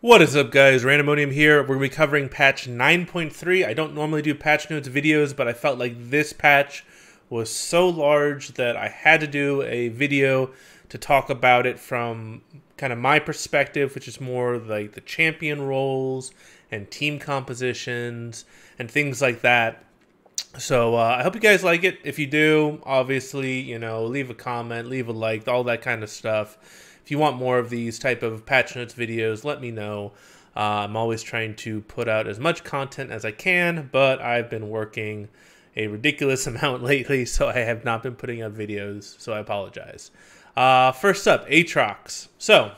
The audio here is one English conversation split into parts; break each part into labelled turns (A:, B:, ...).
A: What is up, guys? Randomonium here. We're going to be covering patch 9.3. I don't normally do patch notes videos, but I felt like this patch was so large that I had to do a video to talk about it from kind of my perspective, which is more like the champion roles and team compositions and things like that. So I hope you guys like it. If you do, obviously, leave a comment, leave a like, all that kind of stuff. If you want more of these type of patch notes videos, let me know. I'm always trying to put out as much content as I can, but I've been working a ridiculous amount lately, so I have not been putting out videos, so I apologize. First up, Aatrox. So,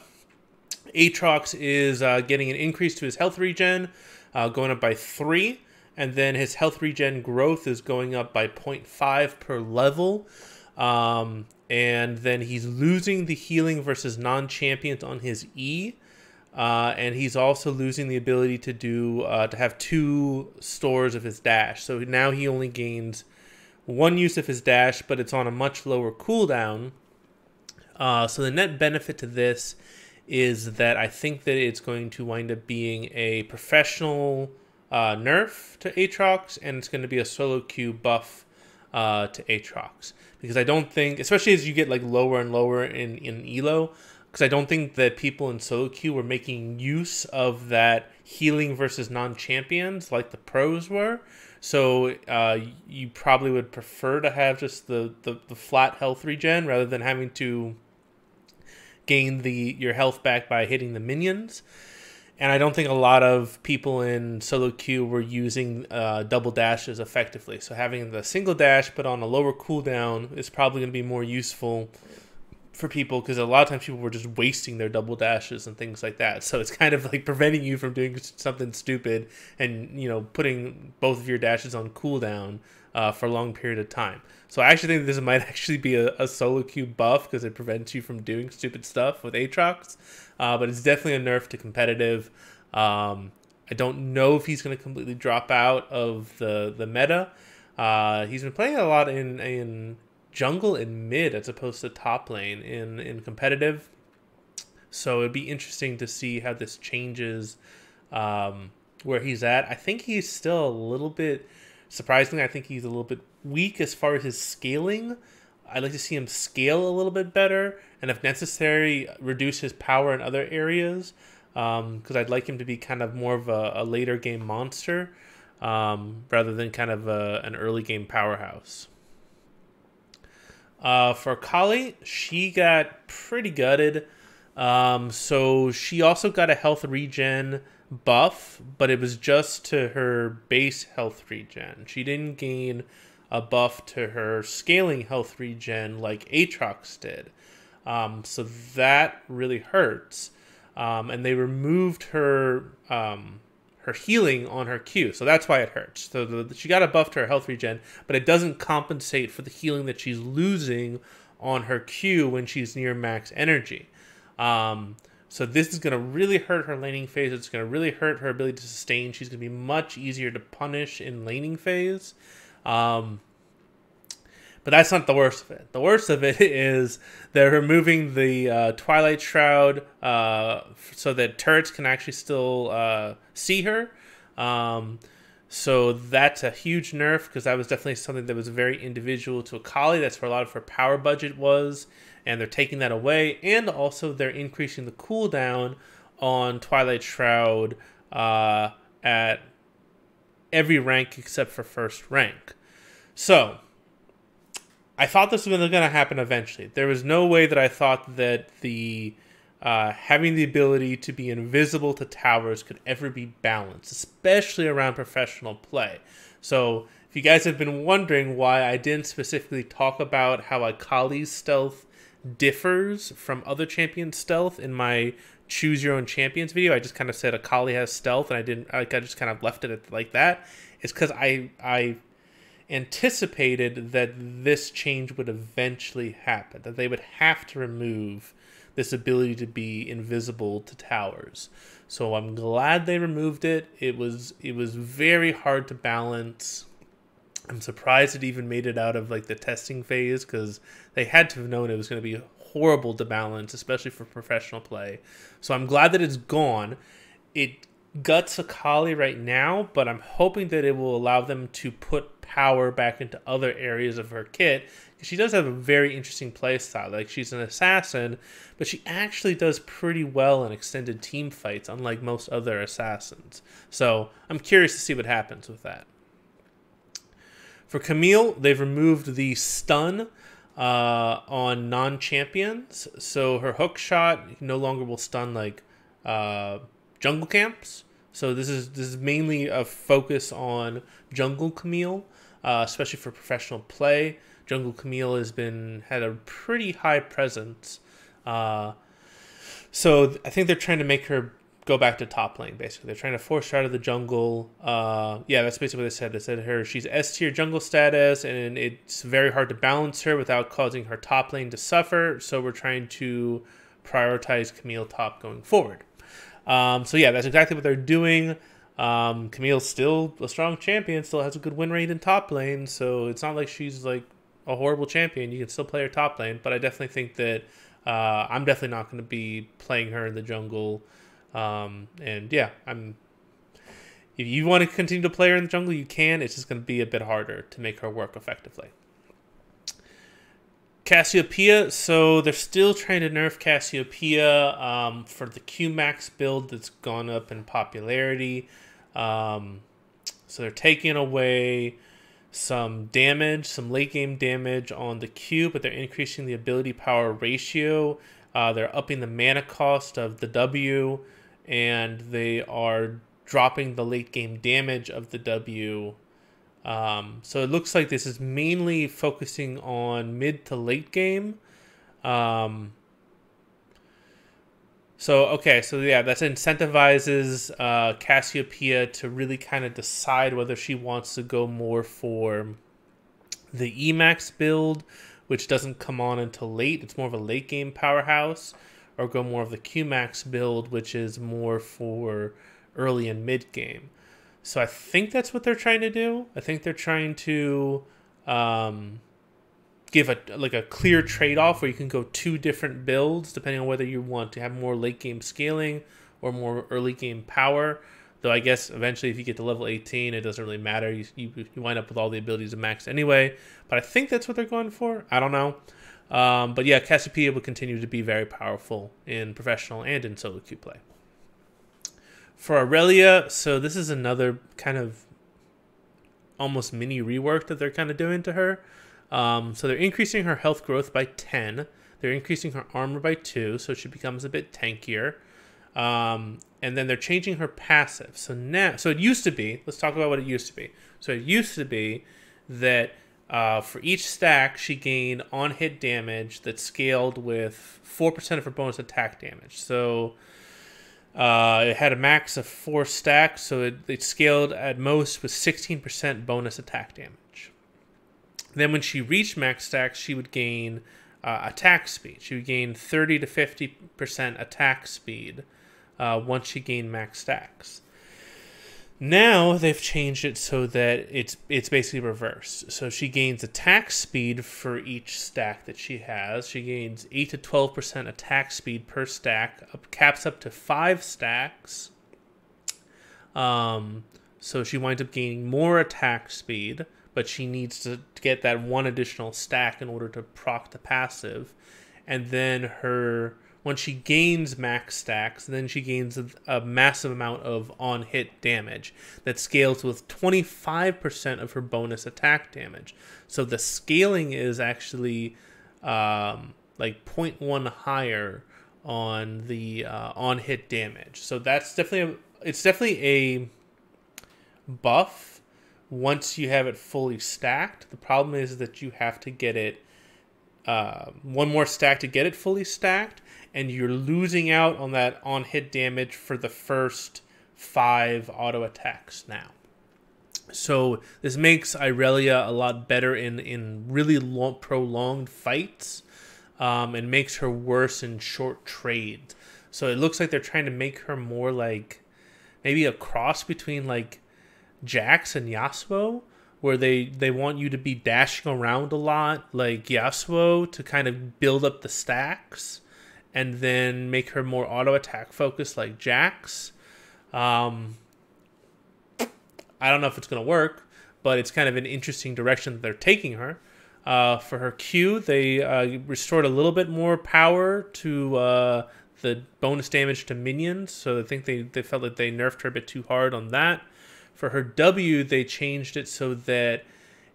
A: Aatrox is getting an increase to his health regen, going up by 3, and then his health regen growth is going up by 0.5 per level. And then he's losing the healing versus non-champions on his E. And he's also losing the ability to do to have 2 stores of his dash. So now he only gains 1 use of his dash, but it's on a much lower cooldown. So the net benefit to this is that I think that it's going to wind up being a professional nerf to Aatrox, and it's going to be a solo queue buff to Aatrox, because I don't think, especially as you get like lower and lower in Elo, because I don't think that people in solo queue were making use of that healing versus non-champions like the pros were. So you probably would prefer to have just the flat health regen rather than having to gain your health back by hitting the minions. And I don't think a lot of people in solo queue were using double dashes effectively. So having the single dash but on a lower cooldown is probably going to be more useful for people, because a lot of times people were just wasting their double dashes and things like that. So it's kind of like preventing you from doing something stupid and, putting both of your dashes on cooldown for a long period of time. So I actually think this might actually be a solo queue buff, because it prevents you from doing stupid stuff with Aatrox. But it's definitely a nerf to competitive. I don't know if he's going to completely drop out of the meta. He's been playing a lot in jungle and mid as opposed to top lane in competitive. So it'd be interesting to see how this changes where he's at. I think he's still a little bit, surprisingly, I think he's a little bit weak as far as his scaling. I'd like to see him scale a little bit better, and if necessary, reduce his power in other areas, because I'd like him to be kind of more of a later game monster rather than kind of an early game powerhouse. For Kali, she got pretty gutted. So she also got a health regen buff, but it was just to her base health regen. She didn't gain a buff to her scaling health regen like Aatrox did. So that really hurts. And they removed her her healing on her Q, so that's why it hurts. So she got a buff to her health regen, but it doesn't compensate for the healing that she's losing on her Q when she's near max energy. So this is going to really hurt her laning phase. It's going to really hurt her ability to sustain. She's going to be much easier to punish in laning phase. But that's not the worst of it. The worst of it is they're removing the Twilight Shroud so that turrets can actually still see her. So that's a huge nerf, because that was definitely something that was very individual to Akali. That's where a lot of her power budget was, and they're taking that away. And also they're increasing the cooldown on Twilight Shroud at every rank except for first rank. So I thought this was going to happen eventually. There was no way that I thought that the having the ability to be invisible to towers could ever be balanced, especially around professional play. So if you guys have been wondering why I didn't specifically talk about how Akali's stealth differs from other champions' stealth in my Choose Your Own Champions video, I just kind of said Akali has stealth, and I just kind of left it like that. It's because I anticipated that this change would eventually happen, that they would have to remove this ability to be invisible to towers. So I'm glad they removed it. It was very hard to balance. I'm surprised it even made it out of like the testing phase, because they had to have known it was going to be horrible to balance, especially for professional play. So I'm glad that it's gone. it guts Akali right now, but I'm hoping that it will allow them to put power back into other areas of her kit. She does have a very interesting playstyle. Like, she's an assassin, but she actually does pretty well in extended team fights, unlike most other assassins. So I'm curious to see what happens with that. For Camille, they've removed the stun on non-champions. So her hook shot no longer will stun like jungle camps. So this is mainly a focus on jungle Camille, especially for professional play. Jungle Camille had a pretty high presence. So I think they're trying to make her go back to top lane, basically. They're trying to force her out of the jungle. Yeah, that's basically what they said. They said she's S tier jungle status, and it's very hard to balance her without causing her top lane to suffer. So we're trying to prioritize Camille top going forward. So yeah, that's exactly what they're doing. Camille's still a strong champion, still has a good win rate in top lane, so it's not like she's like a horrible champion. You can still play her top lane, but I definitely think that I'm definitely not going to be playing her in the jungle. And yeah, if you want to continue to play her in the jungle, you can. It's just going to be a bit harder to make her work effectively. Cassiopeia, so they're still trying to nerf Cassiopeia for the Q-Max build that's gone up in popularity. So they're taking away some damage, some late game damage on the Q, but they're increasing the ability power ratio. They're upping the mana cost of the W, and they are dropping the late game damage of the W. So it looks like this is mainly focusing on mid to late game. So yeah, that incentivizes Cassiopeia to really kind of decide whether she wants to go more for the Emax build, which doesn't come on until late. It's more of a late game powerhouse, or go more of the Qmax build, which is more for early and mid game. So I think that's what they're trying to do. I think they're trying to give a clear trade-off where you can go two different builds depending on whether you want to have more late game scaling or more early game power. Though I guess eventually if you get to level 18, it doesn't really matter. You wind up with all the abilities of max anyway. But I think that's what they're going for. I don't know. But yeah, Cassiopeia will continue to be very powerful in professional and in solo queue play. For Irelia, so this is another kind of almost mini rework that they're kind of doing to her. So they're increasing her health growth by 10. They're increasing her armor by 2, so she becomes a bit tankier. And then they're changing her passive. So it used to be, let's talk about what it used to be. So it used to be that for each stack, she gained on-hit damage that scaled with 4% of her bonus attack damage. So it had a max of 4 stacks, so it scaled at most with 16% bonus attack damage. Then when she reached max stacks, she would gain attack speed. She would gain 30 to 50% attack speed once she gained max stacks. Now they've changed it so that it's basically reversed. So she gains attack speed for each stack that she has. She gains 8 to 12% attack speed per stack, caps up to 5 stacks. So she winds up gaining more attack speed, but she needs to get that one additional stack in order to proc the passive. And then when she gains max stacks, then she gains a massive amount of on-hit damage that scales with 25% of her bonus attack damage. So the scaling is actually like 0.1 higher on the on-hit damage. So that's definitely a buff once you have it fully stacked. The problem is that you have to get it one more stack to get it fully stacked, and you're losing out on that on-hit damage for the first 5 auto attacks now. So this makes Irelia a lot better in really prolonged fights, and makes her worse in short trades. So it looks like they're trying to make her more like maybe a cross between like Jax and Yasuo, where they want you to be dashing around a lot like Yasuo to kind of build up the stacks, and then make her more auto attack focused like Jax. I don't know if it's going to work, but it's kind of an interesting direction that they're taking her. For her Q, they restored a little bit more power to the bonus damage to minions, so I think they felt that they nerfed her a bit too hard on that. For her W, they changed it so that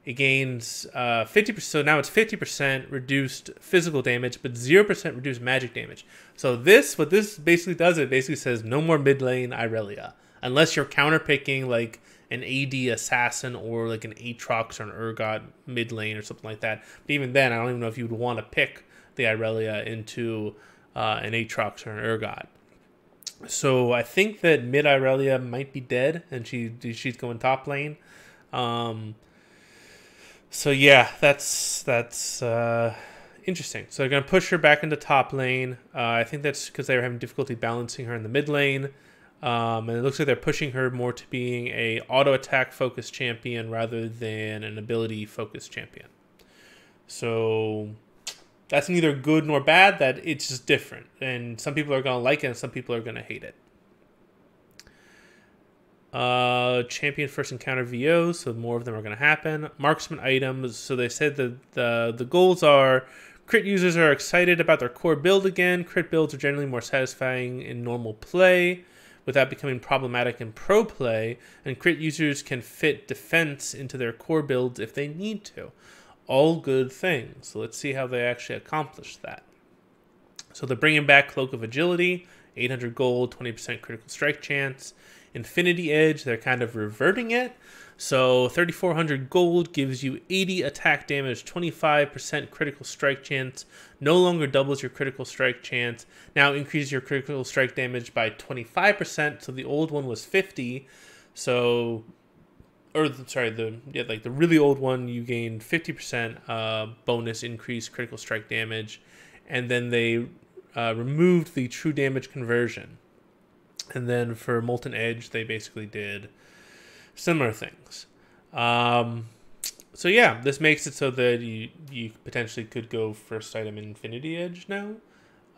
A: it gains 50%. So now it's 50% reduced physical damage, but 0% reduced magic damage. So what this basically does, it basically says no more mid lane Irelia, unless you're counterpicking like an AD assassin or like an Aatrox or an Urgot mid lane or something like that. But even then, I don't even know if you would want to pick the Irelia into an Aatrox or an Urgot. So I think that mid Irelia might be dead, and she's going top lane. So yeah, that's interesting. So they're gonna push her back into top lane. I think that's because they were having difficulty balancing her in the mid lane. And it looks like they're pushing her more to being a auto attack focused champion rather than an ability focused champion. So that's neither good nor bad. That it's just different, and some people are gonna like it, and some people are gonna hate it. Champion first encounter VOs, so more of them are going to happen. Marksmen items, so they said that the goals are crit users are excited about their core build again. Crit builds are generally more satisfying in normal play without becoming problematic in pro play, and crit users can fit defense into their core builds if they need to. All good things. So let's see how they actually accomplish that. So they're bringing back Cloak of Agility, 800 gold, 20% critical strike chance. Infinity Edge, they're kind of reverting it. So 3,400 gold gives you 80 attack damage, 25% critical strike chance. No longer doubles your critical strike chance. Now increases your critical strike damage by 25%. So the old one was 50. So, the really old one, you gained 50% bonus increase critical strike damage, and then they removed the true damage conversion. And then for Molten Edge, they basically did similar things. So yeah, this makes it so that you potentially could go first item Infinity Edge now.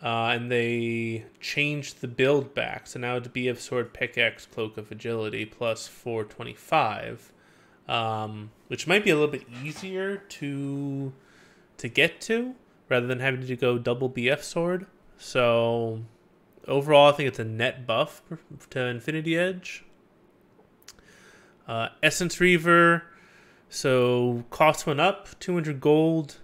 A: And they changed the build back. So now it's BF Sword, Pickaxe, Cloak of Agility, plus 425. Which might be a little bit easier to get to, rather than having to go double BF Sword. So overall, I think it's a net buff to Infinity Edge. Essence Reaver, so cost went up, 200 gold,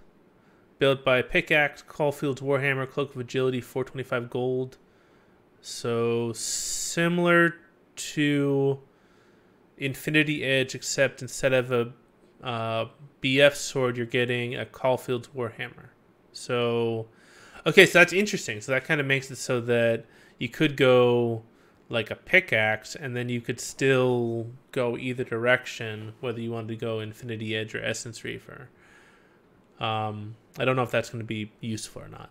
A: built by Pickaxe, Caulfield's Warhammer, Cloak of Agility, 425 gold. So similar to Infinity Edge, except instead of a BF sword, you're getting a Caulfield's Warhammer. So okay, so that's interesting. So that kind of makes it so that you could go like a pickaxe, and then you could still go either direction, whether you wanted to go Infinity Edge or Essence Reaver. I don't know if that's going to be useful or not.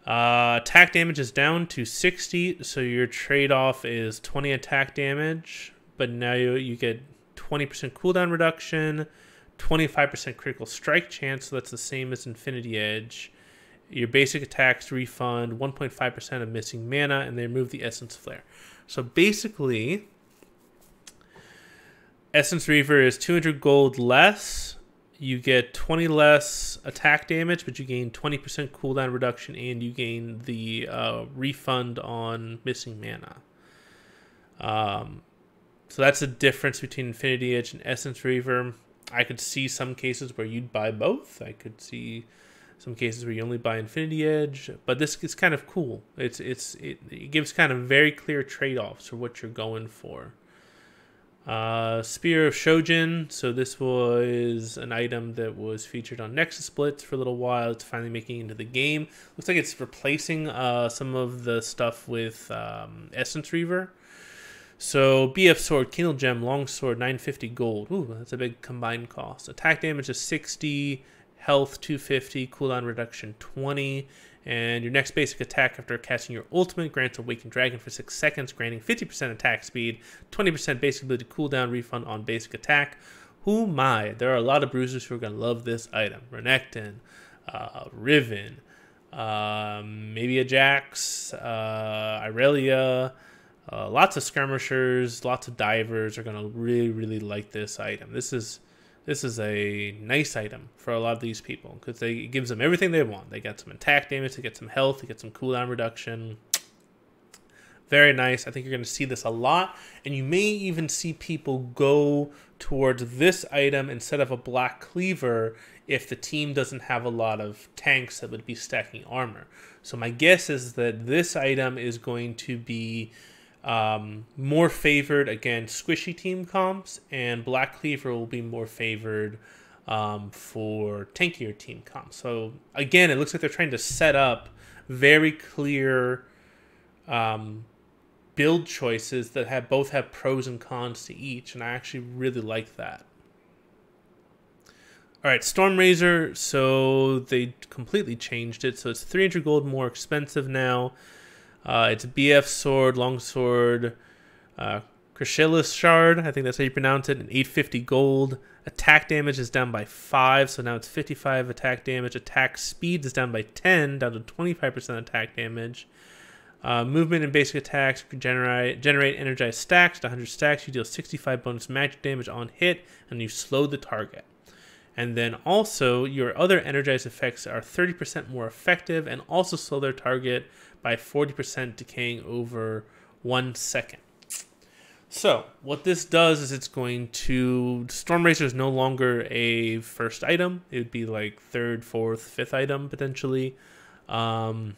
A: Attack damage is down to 60, so your trade-off is 20 attack damage, but now you get 20% cooldown reduction, 25% critical strike chance, so that's the same as Infinity Edge. Your basic attacks refund 1.5% of missing mana, and they remove the Essence Flare. So basically, Essence Reaver is 200 gold less. You get 20 less attack damage, but you gain 20% cooldown reduction, and you gain the refund on missing mana. So that's the difference between Infinity Edge and Essence Reaver. I could see some cases where you'd buy both. I could see some cases where you only buy Infinity Edge, but this is kind of cool. It gives kind of very clear trade-offs for what you're going for. Spear of Shojin. So this was an item that was featured on Nexus Blitz for a little while. It's finally making it into the game. Looks like it's replacing some of the stuff with Essence Reaver. So BF Sword, Kindle Gem, Longsword, 950 gold. Ooh, that's a big combined cost. Attack damage is 60, health 250, cooldown reduction 20, and your next basic attack after casting your ultimate grants Awakened Dragon for 6 seconds, granting 50% attack speed, 20% basic ability cooldown refund on basic attack. Who my? There are a lot of bruisers who are going to love this item. Renekton, Riven, maybe a Jax, Irelia, Lots of skirmishers, lots of divers are going to really like this item. This is a nice item for a lot of these people because it gives them everything they want. They get some attack damage, they get some health, they get some cooldown reduction. Very nice. I think you're going to see this a lot, and you may even see people go towards this item instead of a black cleaver if the team doesn't have a lot of tanks that would be stacking armor. So my guess is that this item is going to be more favored against squishy team comps, and black cleaver will be more favored for tankier team comps. So again, it looks like they're trying to set up very clear build choices that both have pros and cons to each, and I actually really like that. All right, Stormraiser, so they completely changed it. So it's 300 gold more expensive now. It's BF sword, longsword, Crescillus shard, I think that's how you pronounce it, and 850 gold. Attack damage is down by 5, so now it's 55 attack damage. Attack speed is down by 10, down to 25% attack damage. Movement and basic attacks generate energized stacks. To 100 stacks, you deal 65 bonus magic damage on hit, and you slow the target. And then also, your other energized effects are 30% more effective and also slow their target by 40%, decaying over 1 second. So, what this does is it's going to... Stormraiser is no longer a first item. It would be like third, fourth, fifth item, potentially. And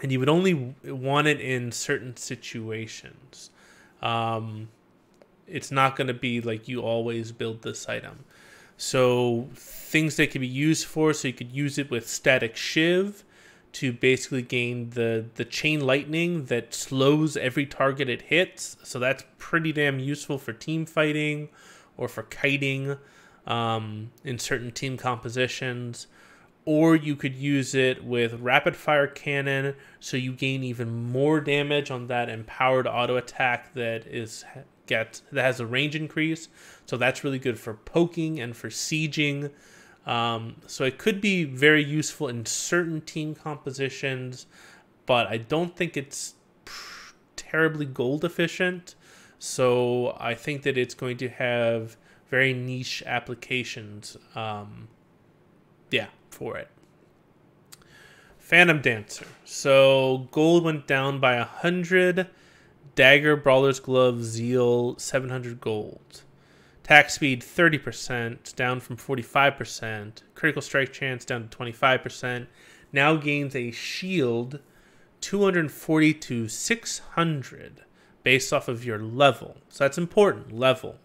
A: you would only want it in certain situations. It's not going to be like you always build this item. So things that can be used for, so you could use it with Static Shiv to basically gain the chain lightning that slows every target it hits. So that's pretty damn useful for team fighting or for kiting in certain team compositions. Or you could use it with Rapid Fire Cannon, so you gain even more damage on that empowered auto attack that has a range increase. So that's really good for poking and for sieging. So it could be very useful in certain team compositions, but I don't think it's terribly gold efficient. So I think that it's going to have very niche applications. For it. Phantom Dancer. So gold went down by 100. Dagger, Brawler's Glove, Zeal, 700 gold. Attack speed 30%, down from 45%. Critical strike chance down to 25%. Now gains a shield 240 to 600 based off of your level. So that's important, level.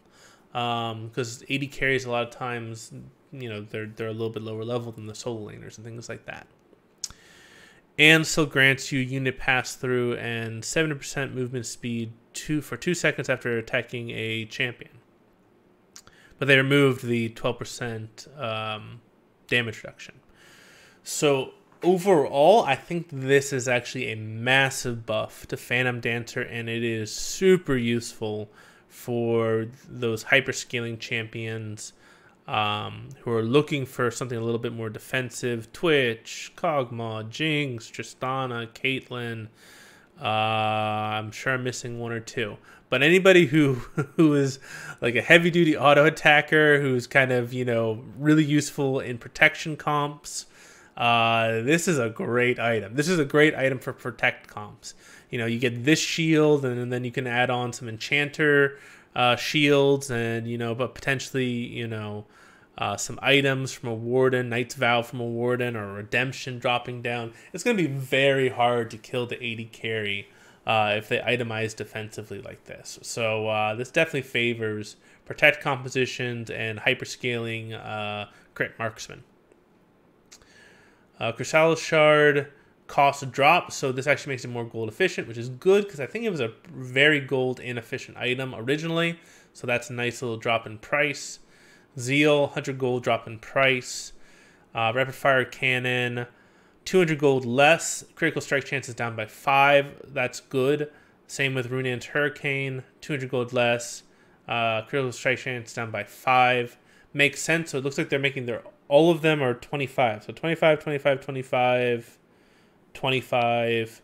A: Because AD carries a lot of times, they're a little bit lower level than the solo laners and things like that. And still grants you unit pass through and 70% movement speed for 2 seconds after attacking a champion. But they removed the 12% damage reduction. So overall, I think this is actually a massive buff to Phantom Dancer, and it is super useful for those hyperscaling champions who are looking for something a little bit more defensive. Twitch, Kog'Maw, Jinx, Tristana, Caitlyn. I'm sure I'm missing one or two. But anybody who is like a heavy-duty auto attacker, who's kind of, really useful in protection comps, this is a great item. This is a great item for protect comps. You get this shield, and then you can add on some enchanter shields, and but potentially some items from a warden, Knight's Vow from a warden, or redemption dropping down. It's going to be very hard to kill the AD carry if they itemize defensively like this. So this definitely favors protect compositions and hyperscaling crit marksman. Chrysalis Shard cost drop, so this actually makes it more gold efficient, which is good because I think it was a very gold inefficient item originally. So that's a nice little drop in price. Zeal, 100 gold drop in price. Rapid Fire Cannon, 200 gold less. Critical strike chance is down by 5. That's good. Same with Runaan's Hurricane, 200 gold less. Critical strike chance down by 5. Makes sense. So it looks like they're making all of them are 25. So 25, 25, 25, 25,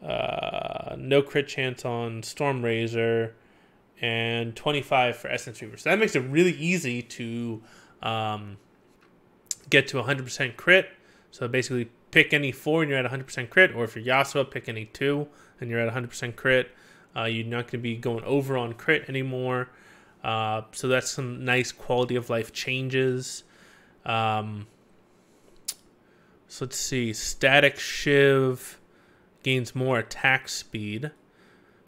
A: no crit chance on Stormraiser, and 25 for Essence Reaver. So that makes it really easy to get to 100% crit. So basically pick any 4 and you're at 100% crit, or if you're Yasuo, pick any 2 and you're at 100% crit. You're not going to be going over on crit anymore. So that's some nice quality of life changes. So let's see. Static Shiv gains more attack speed.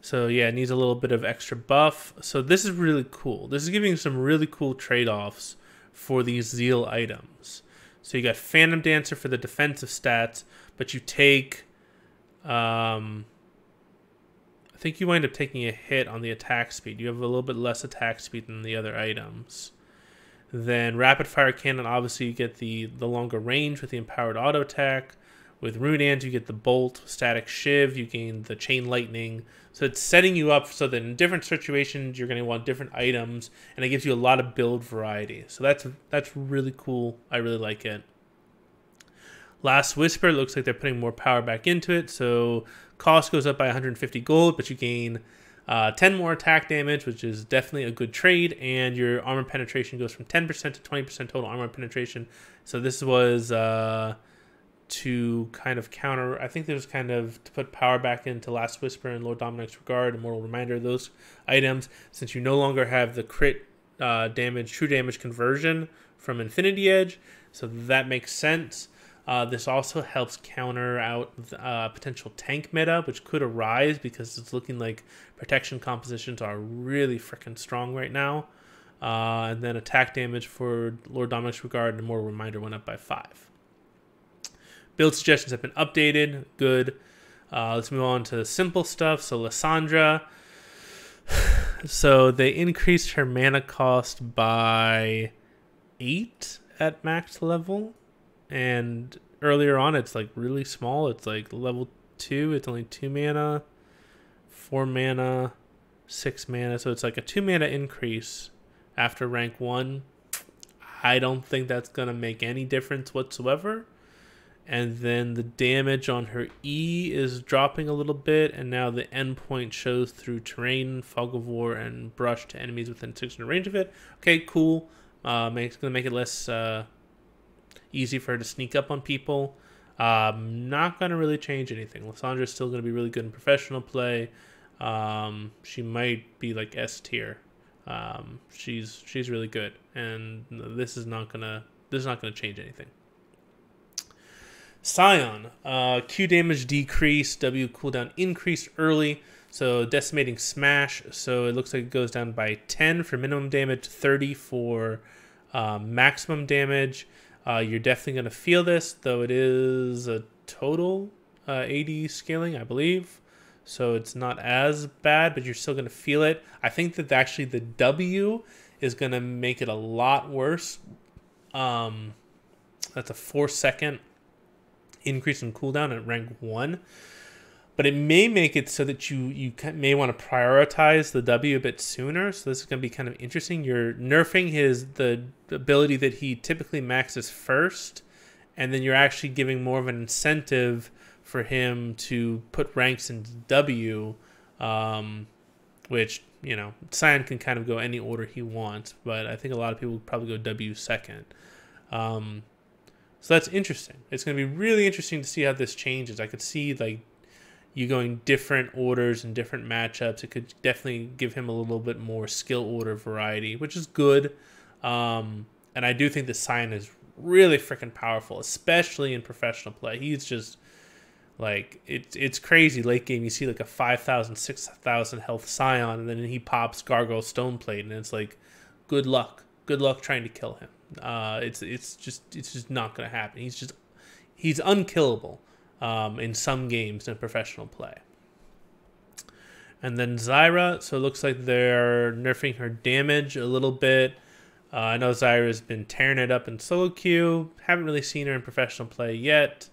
A: So yeah, it needs a little bit of extra buff. So this is really cool. This is giving some really cool trade-offs for these Zeal items. So you got Phantom Dancer for the defensive stats, but you take... I think you wind up taking a hit on the attack speed. You have a little bit less attack speed than the other items. Then Rapid Fire Cannon, obviously you get the longer range with the Empowered Auto Attack. With Runeans, you get the Bolt. Static Shiv, you gain the Chain Lightning. So it's setting you up so that in different situations, you're going to want different items, and it gives you a lot of build variety. So that's really cool. I really like it. Last Whisper, looks like they're putting more power back into it. So cost goes up by 150 gold, but you gain 10 more attack damage, which is definitely a good trade, and your armor penetration goes from 10% to 20% total armor penetration. So this was to kind of counter, I think there's kind of to put power back into Last Whisper and Lord Dominic's Regard, and Mortal Reminder of those items, since you no longer have the crit damage, true damage conversion from Infinity Edge. So that makes sense. This also helps counter out potential tank meta, which could arise because it's looking like protection compositions are really freaking strong right now. And then attack damage for Lord Dominic's Regard and Mortal Reminder went up by 5. Build suggestions have been updated. Good. Let's move on to simple stuff. So Lysandra. So they increased her mana cost by 8 at max level. And earlier on, it's like really small. It's like level 2. It's only 2 mana, 4 mana, 6 mana. So it's like a 2 mana increase after rank 1. I don't think that's going to make any difference whatsoever. And then the damage on her E is dropping a little bit. And now the endpoint shows through terrain, fog of war, and brush to enemies within 600 range of it. Okay, cool. It's going to make it less... easy for her to sneak up on people. Not going to really change anything. Lysandra is still going to be really good in professional play. She might be like S tier. She's really good, and this is not gonna change anything. Sion, Q damage decreased, W cooldown increased early. So decimating smash. So it looks like it goes down by 10 for minimum damage, 30 for maximum damage. You're definitely going to feel this, though it is a total 80 scaling, I believe. So it's not as bad, but you're still going to feel it. I think that actually the W is going to make it a lot worse. That's a 4-second increase in cooldown at rank 1. But it may make it so that you may want to prioritize the W a bit sooner. So this is going to be kind of interesting. You're nerfing the ability that he typically maxes first, and then you're actually giving more of an incentive for him to put ranks into W, which, you know, Sion can kind of go any order he wants, but I think a lot of people would probably go W second. So that's interesting. It's going to be really interesting to see how this changes. I could see, like, you going different orders and different matchups. It could definitely give him a little bit more skill order variety, which is good. And I do think the Sion is really freaking powerful, especially in professional play. He's just, like, it's crazy. Late game, you see like a 5,000, 6,000 health Sion, and then he pops Gargoyle Stoneplate, and it's like, good luck. Good luck trying to kill him. It's just not going to happen. He's unkillable. In some games in professional play. And then Zyra, so it looks like they're nerfing her damage a little bit. I know Zyra's been tearing it up in solo queue. Haven't really seen her in professional play yet.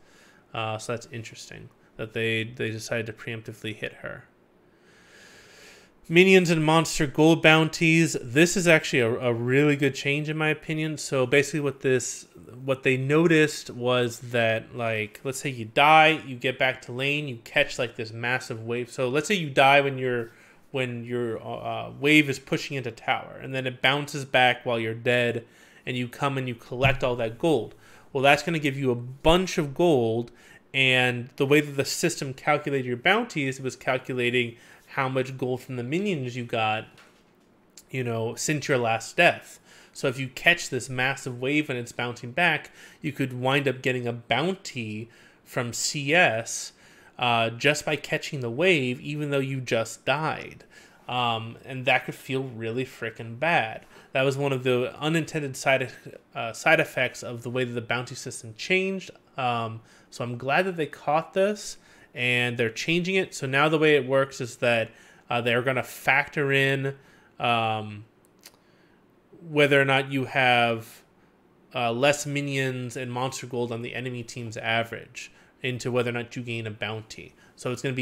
A: So that's interesting that they decided to preemptively hit her. Minions and monster gold bounties. This is actually a really good change in my opinion. So basically what they noticed was that, like, let's say you die, you get back to lane, you catch like this massive wave. So let's say you die when your wave is pushing into tower, and then it bounces back while you're dead, and you come and you collect all that gold. Well, that's going to give you a bunch of gold, and the way that the system calculated your bounties, it was calculating how much gold from the minions you got, you know, since your last death. So if you catch this massive wave and it's bouncing back, you could wind up getting a bounty from CS just by catching the wave, even though you just died. And that could feel really freaking bad. That was one of the unintended side effects of the way that the bounty system changed. So I'm glad that they caught this, and they're changing it. So now the way it works is that they're going to factor in whether or not you have less minions and monster gold on the enemy team's average into whether or not you gain a bounty. So it's going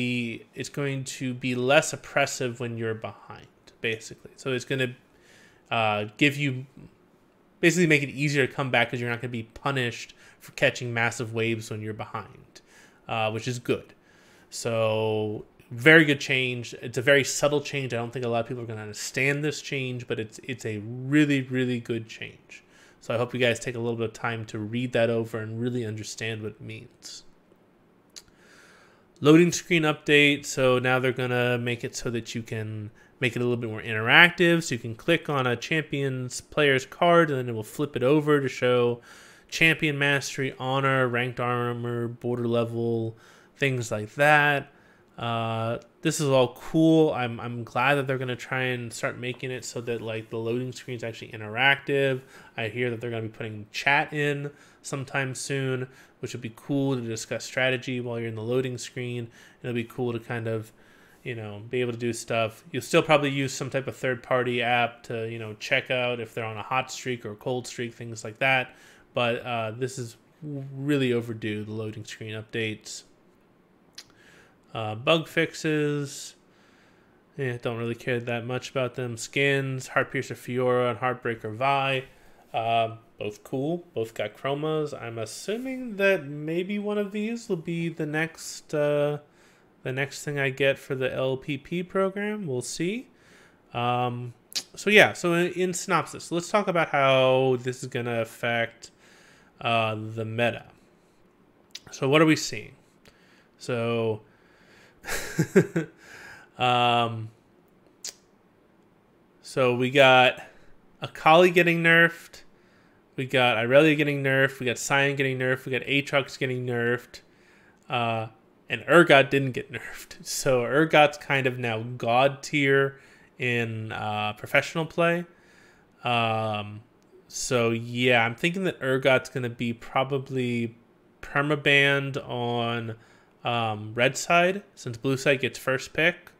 A: to be less oppressive when you're behind, basically. So it's going to give you, basically make it easier to come back because you're not going to be punished for catching massive waves when you're behind, which is good. So very good change. It's a very subtle change. I don't think a lot of people are going to understand this change, but it's a really, really good change. So I hope you guys take a little bit of time to read that over and really understand what it means. Loading screen update. So now they're going to make it so that you can make it a little bit more interactive. So you can click on a champion's player's card, and then it will flip it over to show champion mastery, honor, ranked armor, border level, things like that. This is all cool. I'm glad that they're going to try and start making it so that, like, the loading screen is actually interactive. I hear that they're going to be putting chat in sometime soon, which would be cool to discuss strategy while you're in the loading screen. It'll be cool to kind of, you know, be able to do stuff. You'll still probably use some type of third-party app to, you know, check out if they're on a hot streak or a cold streak, things like that. But this is really overdue, the loading screen updates. Bug fixes. Yeah, don't really care that much about them. Skins, Heartpiercer Fiora and Heartbreaker Vi. Both cool. Both got chromas. I'm assuming that maybe one of these will be the next thing I get for the LPP program. We'll see. So yeah, so in synopsis, let's talk about how this is going to affect the meta. So what are we seeing? So so we got Akali getting nerfed, we got Irelia getting nerfed, we got Sion getting nerfed, we got Aatrox getting nerfed, and Urgot didn't get nerfed. So Urgot's kind of now god tier in professional play. So yeah, I'm thinking that Urgot's going to be probably permabanned on red side, since blue side gets first pick.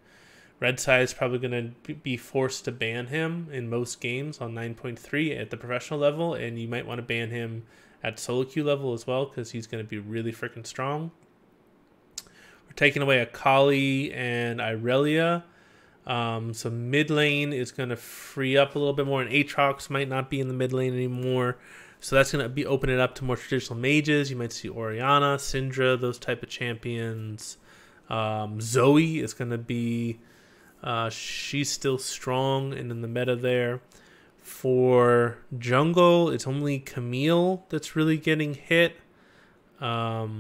A: Red side is probably going to be forced to ban him in most games on 9.3 at the professional level, and you might want to ban him at solo queue level as well because he's going to be really freaking strong. We're taking away Akali and Irelia. So mid lane is going to free up a little bit more, and Aatrox might not be in the mid lane anymore. So that's going to be opening it up to more traditional mages. You might see Orianna, Syndra, those type of champions. Zoe is going to be, she's still strong and in the meta there. For jungle, it's only Camille that's really getting hit. Yeah,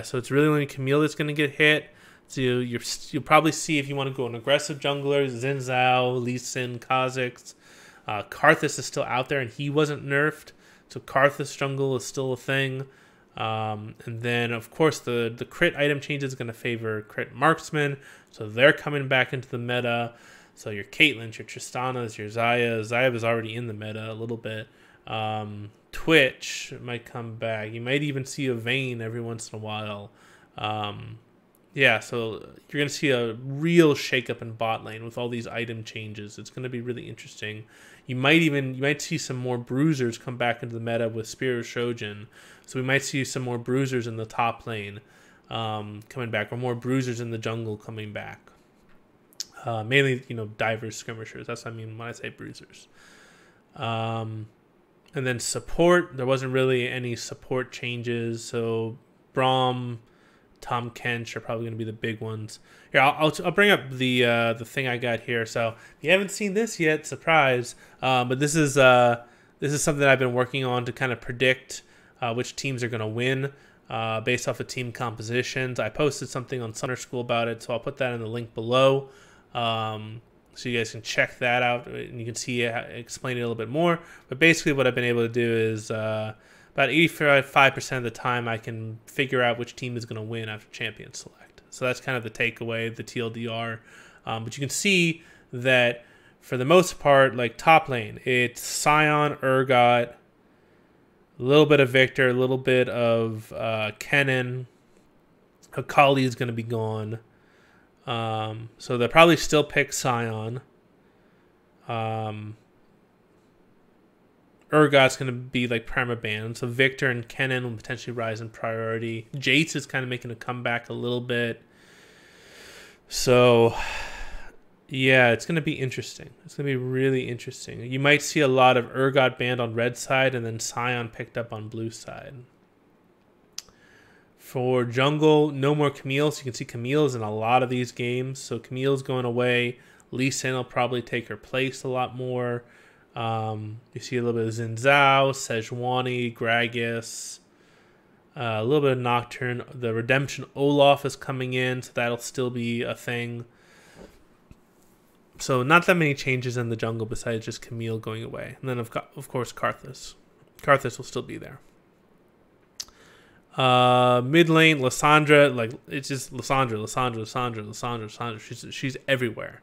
A: so it's really only Camille that's going to get hit. So you'll probably see, if you want to go an aggressive jungler, Xin Zhao, Lee Sin, Kha'Zix. Karthus is still out there, and he wasn't nerfed, so Karthus jungle is still a thing. And then, of course, the crit item changes is going to favor crit marksmen, so they're coming back into the meta. So your Caitlyn's, your Tristanas, your Xayah. Xayah was already in the meta a little bit. Twitch might come back. You might even see a Vayne every once in a while. Yeah, so you're going to see a real shakeup in bot lane with all these item changes. It's going to be really interesting. You might see some more bruisers come back into the meta with Spirit of Shojin. So we might see some more bruisers in the top lane. coming back, or more bruisers in the jungle coming back. Mainly, divers, skirmishers. That's what I mean when I say bruisers. And then support, there wasn't really any support changes. So Braum, Tom Kench are probably going to be the big ones. Here, I'll bring up the thing I got here. So if you haven't seen this yet, surprise. But this is something I've been working on to kind of predict which teams are going to win based off of team compositions. I posted something on Summer School about it, so I'll put that in the link below. So you guys can check that out, and you can see explain it a little bit more. But basically what I've been able to do is about 85% of the time I can figure out which team is going to win after champion select. So that's kind of the takeaway, the TLDR. But you can see that for the most part, like top lane, it's Sion, Urgot, a little bit of Victor, a little bit of Kennen. Akali is going to be gone. So they'll probably still pick Sion. Urgot's going to be like permaban. So Victor and Kennen will potentially rise in priority. Jace is kind of making a comeback a little bit. So yeah, it's going to be interesting. It's going to be really interesting. You might see a lot of Urgot banned on red side and then Sion picked up on blue side. For jungle, no more Camille. So you can see Camille is in a lot of these games. So Camille's going away. Lee Sin will probably take her place a lot more. You see a little bit of Xin Zhao, Sejuani, Gragas, a little bit of Nocturne. The Redemption Olaf is coming in, so that'll still be a thing. So not that many changes in the jungle besides just Camille going away. And then, of course, Karthus. Karthus will still be there. Mid lane, Lissandra, like it's just Lissandra. She's everywhere.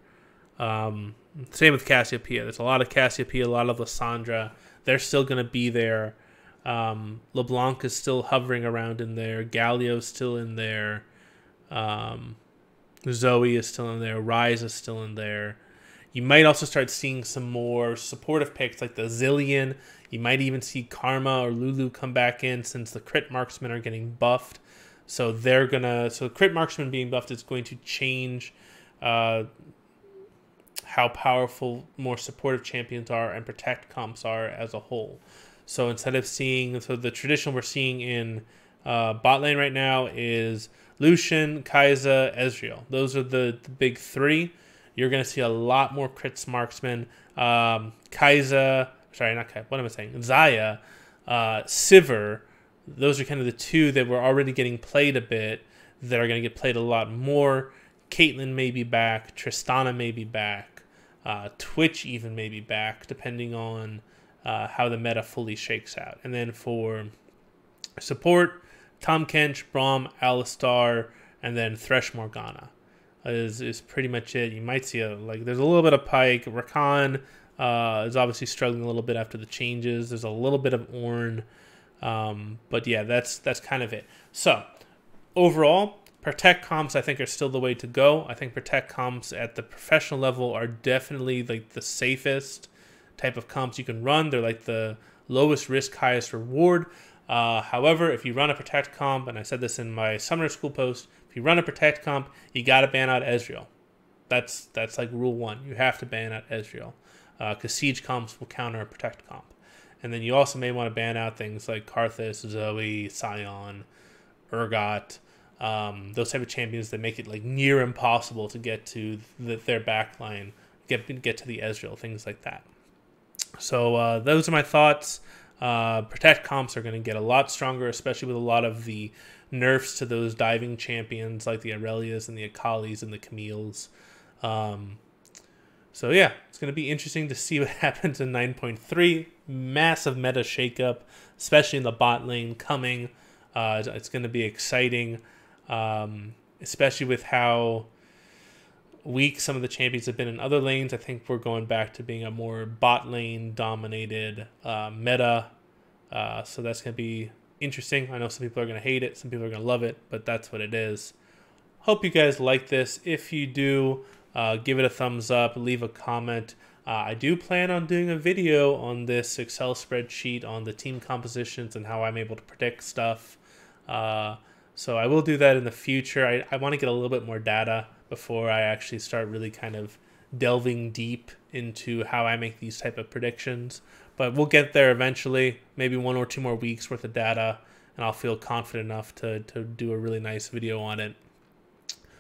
A: Same with Cassiopeia. There's a lot of Cassiopeia, a lot of Lissandra. They're still going to be there. LeBlanc is still hovering around in there. Galio's still in there. Zoe is still in there. Ryze is still in there. You might also start seeing some more supportive picks like the Zillion. You might even see Karma or Lulu come back in since the crit marksmen are getting buffed. So crit marksman being buffed is going to change how powerful more supportive champions are and protect comps are as a whole. So instead of the tradition we're seeing in bot lane right now is Lucian, Kai'Sa, Ezreal. Those are the big three. You're going to see a lot more crits marksmen. Kai'Sa, sorry, not Kai'Sa, what am I saying? Xayah, Sivir. Those are kind of the two that were already getting played a bit that are going to get played a lot more. Caitlyn may be back. Tristana may be back. Twitch even may be back, depending on how the meta fully shakes out. And then for support, Tom Kench, Braum, Alistar, and then Thresh Morgana is pretty much it. You might see there's a little bit of Pyke. Rakan is obviously struggling a little bit after the changes. There's a little bit of Ornn. But yeah, that's kind of it. So overall, Protect comps I think are still the way to go. I think Protect comps at the professional level are definitely like the safest type of comps you can run. They're like the lowest risk, highest reward. However, if you run a Protect comp, and I said this in my summer school post, if you run a Protect comp, you got to ban out Ezreal. That's like rule one. You have to ban out Ezreal because siege comps will counter a Protect comp. And then you also may want to ban out things like Karthus, Zoe, Sion, Urgot, those type of champions that make it like near impossible to get to their backline, get to the Ezreal, things like that. So those are my thoughts. Protect comps are going to get a lot stronger, especially with a lot of the nerfs to those diving champions like the Irelias and the Akalis and the Camilles. So yeah, it's going to be interesting to see what happens in 9.3. Massive meta shakeup, especially in the bot lane coming. It's going to be exciting, especially with how weak some of the champions have been in other lanes. I think we're going back to being a more bot lane dominated meta. So that's going to be interesting. I know some people are going to hate it. Some people are going to love it, but that's what it is. Hope you guys like this. If you do, give it a thumbs up, leave a comment. I do plan on doing a video on this Excel spreadsheet on the team compositions and how I'm able to predict stuff. So I will do that in the future. I want to get a little bit more data before I actually start really kind of delving deep into how I make these type of predictions. But we'll get there eventually, maybe 1 or 2 more weeks worth of data, and I'll feel confident enough to do a really nice video on it.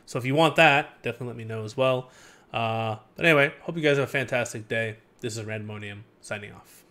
A: So if you want that, definitely let me know as well. But anyway, hope you guys have a fantastic day. This is Randomonium signing off.